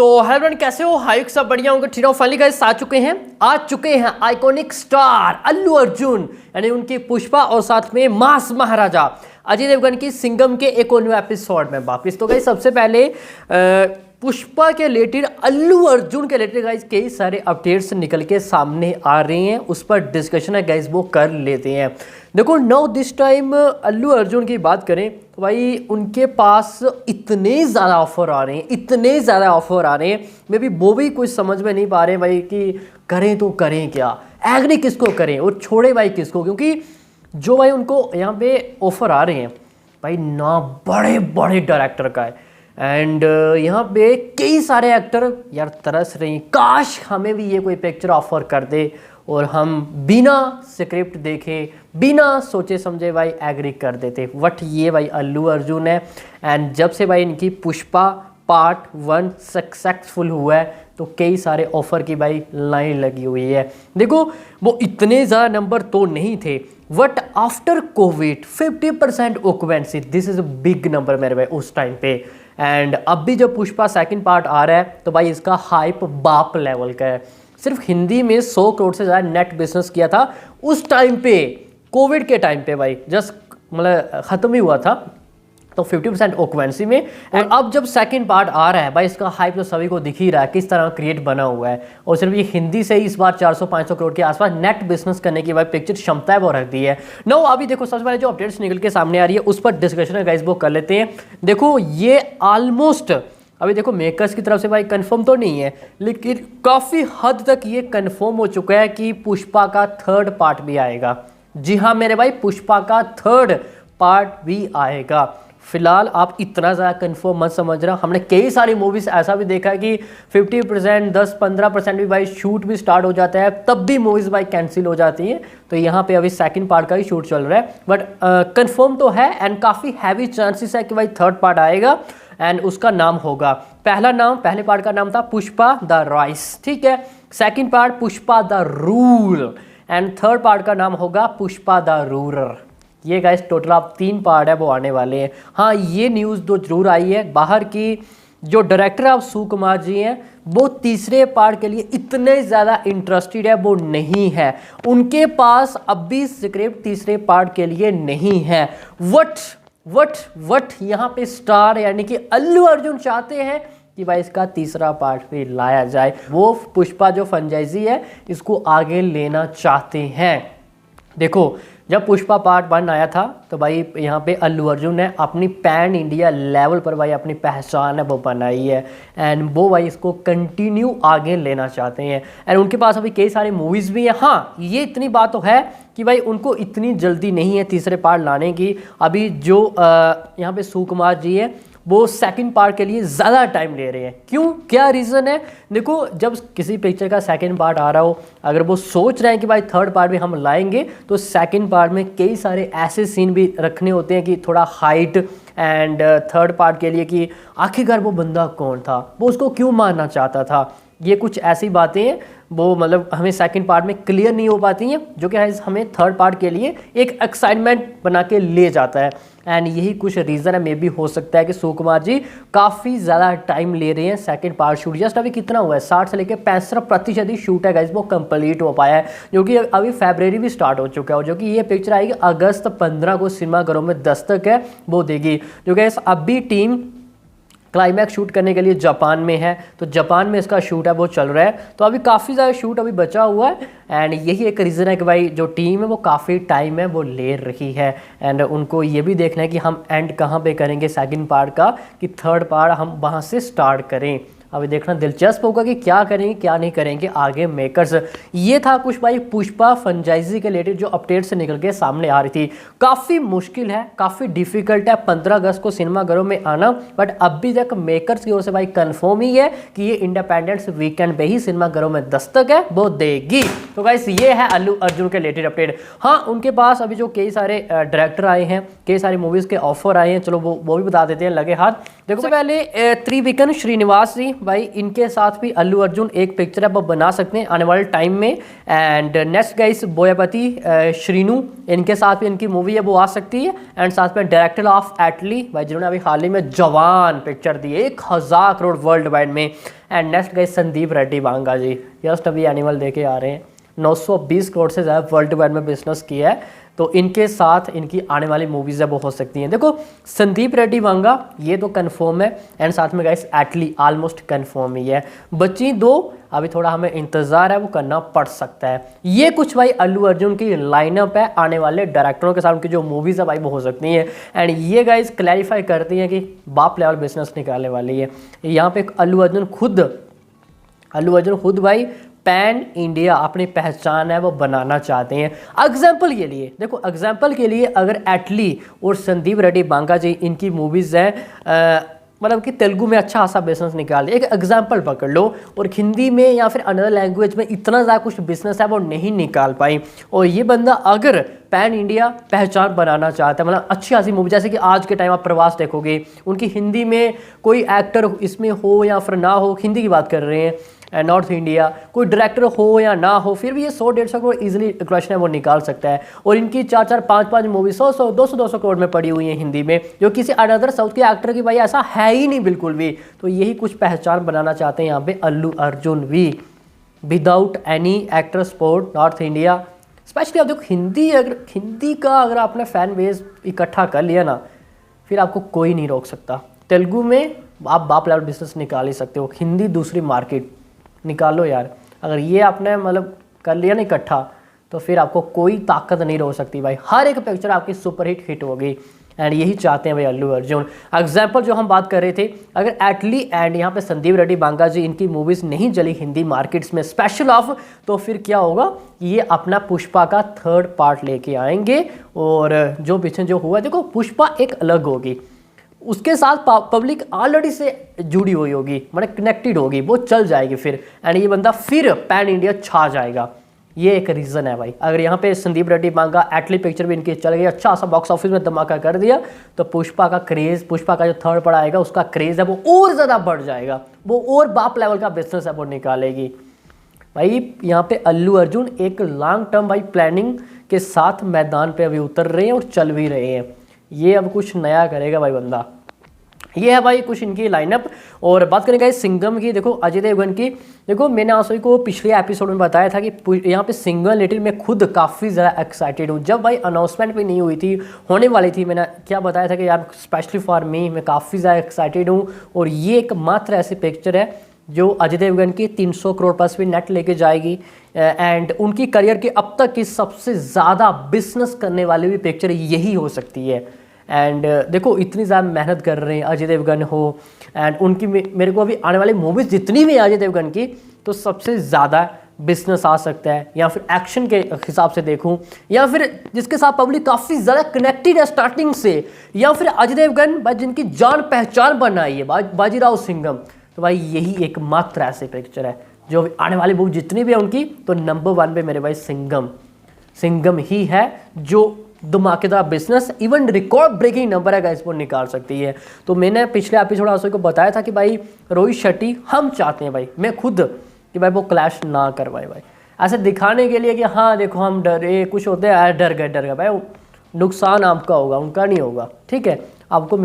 तो hello friend, कैसे हो? हाइक सब बढ़िया होंगे, ठीक है। फाइनली गाइस आ चुके हैं आइकॉनिक स्टार अल्लू अर्जुन, यानी उनकी पुष्पा और साथ में मास महाराजा अजय देवगन की सिंघम के एक और एपिसोड में वापिस। तो गाइस सबसे पहले पुष्पा के रिलेटेड, अल्लू अर्जुन के रिलेटेड गाइस कई सारे अपडेट्स निकल के सामने आ रहे हैं, उस पर डिस्कशन है गाइस, वो कर लेते हैं। देखो now this time Allu Arjun की बात करें तो भाई उनके पास इतने ज़्यादा ऑफर आ रहे हैं, मे बी वो भी कुछ समझ में नहीं पा रहे भाई कि करें तो करें क्या, एग्री किसको करें और छोड़े भाई किसको, क्योंकि जो भाई उनको यहाँ पे ऑफर आ रहे हैं भाई ना बड़े बड़े डायरेक्टर का है। एंड यहाँ पे कई सारे एक्टर यार तरस रहे हैं, काश हमें भी ये कोई पिक्चर ऑफर कर दे और हम बिना स्क्रिप्ट देखे बिना सोचे समझे भाई एग्री कर देते। बट ये भाई अल्लू अर्जुन है, एंड जब से भाई इनकी पुष्पा पार्ट 1 सक्सेसफुल हुआ है तो कई सारे ऑफर की भाई लाइन लगी हुई है। देखो वो इतने ज़्यादा नंबर तो नहीं थे, but after Covid 50% occupancy, this is a big number मेरे भाई उस टाइम पे। एंड अब भी जब पुष्पा सेकंड पार्ट आ रहा है तो भाई इसका हाइप बाप लेवल का है। सिर्फ हिंदी में 100 करोड़ से ज़्यादा नेट बिजनेस किया था उस टाइम पे, कोविड के टाइम पे भाई, जस्ट मतलब ख़त्म ही हुआ था, तो 50% ऑक्यूपेंसी में। और अब जब सेकंड पार्ट आ रहा है भाई इसका हाइप तो सभी को दिख ही रहा है किस तरह क्रिएट बना हुआ है। और सिर्फ ये हिंदी से ही इस बार 400-500 करोड़ के आसपास नेट बिजनेस करने की भाई पिक्चर क्षमता है वो रख दी है। नो अभी देखो सबसे पहले जो अपडेट्स निकल के सामने आ रही है उस पर डिस्कशन है गाइस, वो कर लेते हैं। देखो ये ऑलमोस्ट अभी देखो मेकर्स की तरफ से भाई कंफर्म तो नहीं है, लेकिन काफ़ी हद तक ये कंफर्म हो चुका है कि पुष्पा का थर्ड पार्ट भी आएगा। जी हाँ मेरे भाई, पुष्पा का थर्ड पार्ट भी आएगा। फिलहाल आप इतना ज़्यादा कंफर्म मत समझ रहा, हमने कई सारी मूवीज़ ऐसा भी देखा है कि 50%, 10-15% भी भाई शूट भी स्टार्ट हो जाता है, तब भी मूवीज़ भाई कैंसिल हो जाती हैं। तो यहाँ पे अभी सेकंड पार्ट का ही शूट चल रहा है, बट कंफर्म तो है एंड काफ़ी हैवी चांसेस है कि भाई थर्ड पार्ट आएगा। एंड उसका नाम होगा, पहले पार्ट का नाम था पुष्पा द राइस, ठीक है। Second part Pushpa the rule, and third part का नाम होगा पुष्पा द रूरर। ये गाइस टोटल आप 3 पार्ट है वो आने वाले हैं। हाँ ये न्यूज़ तो जरूर आई है बाहर की, जो डायरेक्टर ऑफ सुकुमार जी हैं वो तीसरे पार्ट के लिए इतने ज़्यादा इंटरेस्टेड है वो नहीं है, उनके पास अब भी स्क्रिप्ट तीसरे पार्ट के लिए नहीं है। वट यहाँ पे स्टार यानी कि अल्लू अर्जुन चाहते हैं कि भाई इसका तीसरा पार्ट भी लाया जाए, वो पुष्पा जो फ्रेंचाइजी है इसको आगे लेना चाहते हैं। देखो जब पुष्पा पार्ट 1 आया था तो भाई यहाँ पे अल्लू अर्जुन ने अपनी पैन इंडिया लेवल पर भाई अपनी पहचान है वो बनाई है, एंड वो भाई इसको कंटिन्यू आगे लेना चाहते हैं। एंड उनके पास अभी कई सारी मूवीज़ भी हैं। हाँ ये इतनी बात तो है कि भाई उनको इतनी जल्दी नहीं है तीसरे पार्ट लाने की। अभी जो यहाँ पे सुकुमार जी है वो सेकंड पार्ट के लिए ज़्यादा टाइम ले रहे हैं। क्यों, क्या रीज़न है? देखो जब किसी पिक्चर का सेकंड पार्ट आ रहा हो, अगर वो सोच रहे हैं कि भाई थर्ड पार्ट भी हम लाएंगे तो सेकंड पार्ट में कई सारे ऐसे सीन भी रखने होते हैं कि थोड़ा हाइट एंड थर्ड पार्ट के लिए कि आखिरकार वो बंदा कौन था, वो उसको क्यों मारना चाहता था, ये कुछ ऐसी बातें हैं वो मतलब हमें सेकंड पार्ट में क्लियर नहीं हो पाती हैं, जो कि हमें थर्ड पार्ट के लिए एक एक्साइटमेंट बना के ले जाता है। एंड यही कुछ रीज़न है, मे भी हो सकता है कि सुकुमार जी काफ़ी ज़्यादा टाइम ले रहे हैं सेकंड पार्ट शूट। जस्ट अभी कितना हुआ है, 60 से लेकर 65% ही शूट है गाइस वो कंप्लीट हो पाया है, जो कि अभी फरवरी भी स्टार्ट हो चुका है, और जो कि ये पिक्चर आएगी अगस्त 15 को सिनेमाघरों में दस्तक है वो देगी। जो गाइस अभी टीम क्लाइमैक्स शूट करने के लिए जापान में है, तो जापान में इसका शूट है वो चल रहा है, तो अभी काफ़ी ज़्यादा शूट अभी बचा हुआ है। एंड यही एक रीज़न है कि भाई जो टीम है वो काफ़ी टाइम है वो ले रही है, एंड उनको ये भी देखना है कि हम एंड कहाँ पे करेंगे सेकंड पार्ट का, कि थर्ड पार्ट हम वहाँ से स्टार्ट करें। अभी देखना दिलचस्प होगा कि क्या करेंगे क्या नहीं करेंगे आगे मेकर्स। ये था कुछ भाई पुष्पा फ्रेंचाइजी के रिलेटेड जो अपडेट से निकल के सामने आ रही थी। काफ़ी मुश्किल है, काफ़ी डिफिकल्ट है 15 अगस्त को सिनेमाघरों में आना, बट अभी तक मेकर्स की ओर से भाई कंफर्म ही है कि ये इंडिपेंडेंस वीकेंड पे ही सिनेमाघरों में दस्तक है वो देगी। तो गाइस ये है अल्लू अर्जुन के रिलेटेड अपडेट। हाँ उनके पास अभी जो कई सारे डायरेक्टर आए हैं, कई सारी मूवीज़ के ऑफर आए हैं, चलो वो भी बता देते हैं लगे हाथ। देखो पहले त्रिविक्रम श्रीनिवास जी भाई इनके साथ भी अल्लू अर्जुन एक पिक्चर अब बना सकते हैं आने वाले टाइम में। And next guys Boyapati Srinu, इनके साथ भी इनकी मूवी है वो आ सकती है। एंड साथ में डायरेक्टर ऑफ एटली भाई, जिन्होंने अभी हाल ही में जवान पिक्चर दी 1000 करोड़ वर्ल्ड वाइड में। And next guys Sandeep Reddy Vanga ji, just अभी एनिमल दे के आ रहे हैं, 920 करोड़ से ज़्यादा वर्ल्ड वाइड में बिजनेस किया है। तो इनके साथ इनकी आने वाली मूवीज़ है वो हो सकती हैं। देखो संदीप रेड्डी वांगा ये तो कंफर्म है। एंड साथ में गाइस एटली ऑलमोस्ट कंफर्म ही है। बची 2 अभी थोड़ा हमें इंतज़ार है, वो करना पड़ सकता है। ये कुछ भाई अल्लू अर्जुन की लाइनअप है आने वाले डायरेक्टरों के साथ, उनकी जो मूवीज़ है भाई वो हो सकती हैं। एंड ये गाइस क्लैरिफाई करती हैं कि बाप लेवल बिजनेस निकालने वाली है। यहाँ पे अल्लू अर्जुन खुद भाई पैन इंडिया अपनी पहचान है वो बनाना चाहते हैं। एग्जाम्पल के लिए देखो, एग्जाम्पल के लिए अगर एटली और संदीप रेड्डी वांगा जी इनकी मूवीज़ हैं मतलब कि तेलुगु में अच्छा खासा बिजनेस निकाल दे, एक एग्जाम्पल पकड़ लो, और हिंदी में या फिर अनदर लैंग्वेज में इतना ज़्यादा कुछ बिजनेस है वो नहीं निकाल पाई, और ये बंदा अगर पैन इंडिया पहचान बनाना चाहता है, मतलब अच्छी खासी मूवी, जैसे कि आज के टाइम आप प्रवास देखोगे, उनकी हिंदी में कोई एक्टर इसमें हो या फिर ना हो, हिंदी की बात कर रहे हैं, नॉर्थ इंडिया कोई डायरेक्टर हो या ना हो, फिर भी ये 100-150 करोड़ इजीली कलेक्शन है वो निकाल सकता है। और इनकी 4-4, 5-5 मूवी 100-100, 200-200 करोड़ में पड़ी हुई है हिंदी में, जो किसी अनदर साउथ के एक्टर की भाई ऐसा है ही नहीं बिल्कुल भी। तो यही कुछ पहचान बनाना चाहते हैं यहाँ पे अल्लू अर्जुन भी, without any actor support north India. Specially आप देखो हिंदी का अगर आपने फैन बेस इकट्ठा कर लिया ना, फिर आपको कोई नहीं रोक सकता। तेलुगु में आप बाप लेवल बिजनेस निकाल ही सकते हो, हिंदी दूसरी मार्केट निकालो यार। अगर ये आपने मतलब कर लिया ना इकट्ठा, तो फिर आपको कोई ताकत नहीं रोक सकती भाई। हर एक पिक्चर आपकी सुपर हिट होगी। एंड यही चाहते हैं भाई अल्लू अर्जुन। एग्जाम्पल जो हम बात कर रहे थे, अगर एटली एंड यहाँ पे संदीप रेड्डी वांगा जी इनकी मूवीज़ नहीं चली हिंदी मार्केट्स में स्पेशल ऑफ, तो फिर क्या होगा, ये अपना पुष्पा का 3rd पार्ट लेके आएंगे। और जो पीछे जो हुआ, देखो पुष्पा एक अलग होगी, उसके साथ पब्लिक ऑलरेडी से जुड़ी हुई होगी, मतलब कनेक्टेड होगी, वो चल जाएगी फिर। एंड ये बंदा फिर पैन इंडिया छा जाएगा। ये एक रीज़न है भाई। अगर यहाँ पे संदीप रेड्डी वांगा एटली पिक्चर भी इनकी चल गई, अच्छा सा बॉक्स ऑफिस में धमाका कर दिया, तो पुष्पा का क्रेज़, पुष्पा का जो 3rd पार्ट आएगा उसका क्रेज़ है वो और ज़्यादा बढ़ जाएगा, वो और बाप लेवल का बिजनेस है वो निकालेगी भाई। यहाँ पे अल्लू अर्जुन एक लॉन्ग टर्म भाई प्लानिंग के साथ मैदान पे अभी उतर रहे हैं और चल भी रहे हैं। ये अब कुछ नया करेगा भाई बंदा। ये है भाई कुछ इनकी लाइनअप। और बात करेंगे इस सिंघम की, देखो अजय देवगन की। देखो मैंने आप सभी को पिछले एपिसोड में बताया था कि यहाँ पे सिंगल लिटिल में खुद काफ़ी ज़्यादा एक्साइटेड हूँ। जब भाई अनाउंसमेंट भी नहीं हुई थी, होने वाली थी, मैंने क्या बताया था कि यार स्पेशली फॉर मी मैं काफ़ी ज़्यादा एक्साइटेड हूँ। और ये एक मात्र ऐसी पिक्चर है जो अजय देवगन की 300 करोड़ प्लस भी नेट लेके जाएगी। एंड उनकी करियर की अब तक की सबसे ज़्यादा बिजनेस करने वाली भी पिक्चर यही हो सकती है। एंड देखो इतनी ज़्यादा मेहनत कर रहे हैं अजय देवगन हो, एंड उनकी मेरे को अभी आने वाली मूवीज़ जितनी भी अजय देवगन की, तो सबसे ज़्यादा बिजनेस आ सकता है। या फिर एक्शन के हिसाब से देखूं, या फिर जिसके साथ पब्लिक काफ़ी ज़्यादा कनेक्टेड है स्टार्टिंग से, या फिर अजय देवगन भाई जिनकी जान पहचान बनाई है, बाजीराव सिंघम। तो भाई यही एक मात्र ऐसी पिक्चर है जो आने वाली मूवी जितनी भी है उनकी, तो नंबर 1 पे मेरे भाई सिंघम ही है, जो धमाकेदार business, even record breaking number है गाइस वो निकाल सकती है। तो मैंने पिछले एपिसोड आप सबको बताया था कि भाई रोहित शेट्टी हम चाहते हैं भाई, मैं खुद, कि भाई वो क्लैश ना करवाए भाई, ऐसे दिखाने के लिए कि हाँ देखो हम डरे, कुछ होते हैं डर गए भाई, नुकसान आपका होगा, उनका नहीं होगा। ठीक है, आपको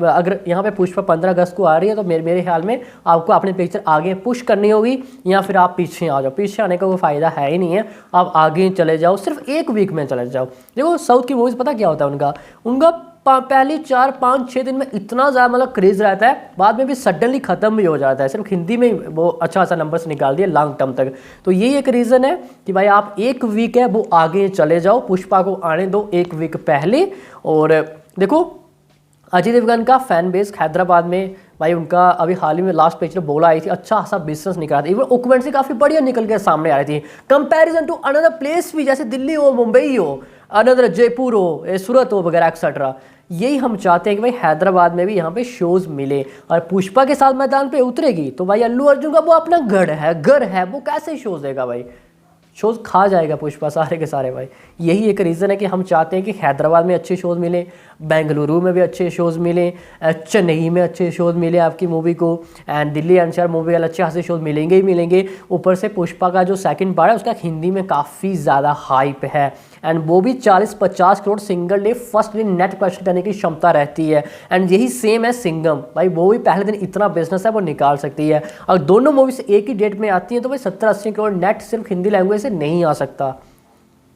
अगर यहाँ पे पुष्पा 15 अगस्त को आ रही है, तो मेरे ख्याल में आपको अपनी पिक्चर आगे पुश करनी होगी, या फिर आप पीछे आ जाओ। पीछे आने का कोई फ़ायदा है ही नहीं है, आप आगे चले जाओ, सिर्फ 1 वीक में चले जाओ। देखो साउथ की मूवीज़ पता क्या होता है उनका पहले 4-5-6 दिन में इतना ज़्यादा मतलब क्रेज़ रहता है, बाद में भी सडनली ख़त्म भी हो जाता है। सिर्फ हिंदी में वो अच्छा सा नंबर्स निकाल दिए लॉन्ग टर्म तक। तो यही एक रीज़न है कि भाई आप 1 वीक है वो आगे चले जाओ, पुष्पा को आने दो 1 वीक पहले। और देखो अजय देवगन का फैन बेस हैदराबाद में भाई, उनका अभी हाल ही में लास्ट पिक्चर बोला आई थी, अच्छा खासा बिजनेस निकला था, इवन ऑक्यूपेंसी काफ़ी बढ़िया निकल के सामने आ रही थी कंपैरिजन टू अनदर प्लेस भी, जैसे दिल्ली हो, मुंबई हो, अनदर जयपुर हो, सूरत हो वगैरह एक्सेट्रा। यही हम चाहते हैं कि भाई हैदराबाद में भी यहाँ पे शोज़ मिले, और पुष्पा के साथ मैदान पे उतरेगी तो भाई अल्लू अर्जुन का वो अपना घर है, वो कैसे शोज़ देगा भाई। शोज़ खा जाएगा पुष्पा सारे के सारे भाई। यही एक रीज़न है कि हम चाहते हैं कि हैदराबाद में अच्छे शोज़ मिलें, बेंगलुरु में भी अच्छे शोज़ मिलें, चेन्नई में अच्छे शोज़ मिले आपकी मूवी को, एंड दिल्ली एनसीआर मूवी वाले अच्छे खासे शोज़ मिलेंगे ही मिलेंगे। ऊपर से पुष्पा का जो सेकंड पार्ट है उसका हिंदी में काफ़ी ज़्यादा हाइप है, एंड वो भी 40-50 crore single day first day net collection करने की क्षमता रहती है। एंड यही सेम है सिंघम भाई, वो भी पहले दिन इतना बिजनेस है वो निकाल सकती है। अगर दोनों मूवीज एक ही डेट में आती हैं तो भाई 70-80 करोड़ नेट सिर्फ हिंदी लैंग्वेज से नहीं आ सकता।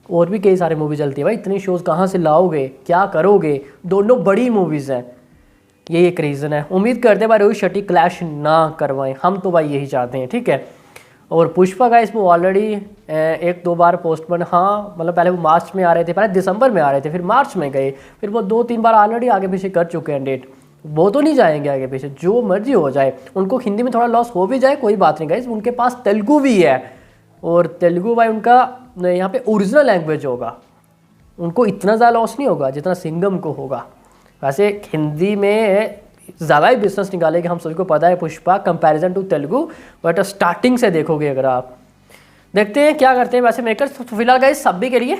और भी कई सारी मूवी चलती है भाई, इतनी शोज़ कहाँ से लाओगे, क्या करोगे, दोनों बड़ी मूवीज़ हैं। यही एक रीज़न है। उम्मीद करते हैं भाई रोहित शेट्टी क्लैश ना करवाएं, हम तो भाई यही चाहते हैं, ठीक है। और पुष्पा का इसमें ऑलरेडी 1-2 बार पोस्टपोन, हाँ मतलब पहले वो मार्च में आ रहे थे, पहले दिसंबर में आ रहे थे, फिर मार्च में गए, फिर वो 2-3 बार ऑलरेडी आगे पीछे कर चुके हैं डेट। वो तो नहीं जाएंगे आगे पीछे, जो मर्जी हो जाए। उनको हिंदी में थोड़ा लॉस हो भी जाए कोई बात नहीं गाइस, उनके पास तेलुगु भी है, और तेलुगु भाई उनका यहाँ पे ओरिजिनल लैंग्वेज होगा, उनको इतना ज़्यादा लॉस नहीं होगा जितना सिंघम को होगा। वैसे हिंदी में ज़्यादा ही बिजनेस निकालेगी, हम सभी को पता है Pushpa comparison to Telugu, but starting से देखोगे अगर आप, देखते हैं क्या करते हैं वैसे मेकर्स। तो फिलहाल गाइस सभी के लिए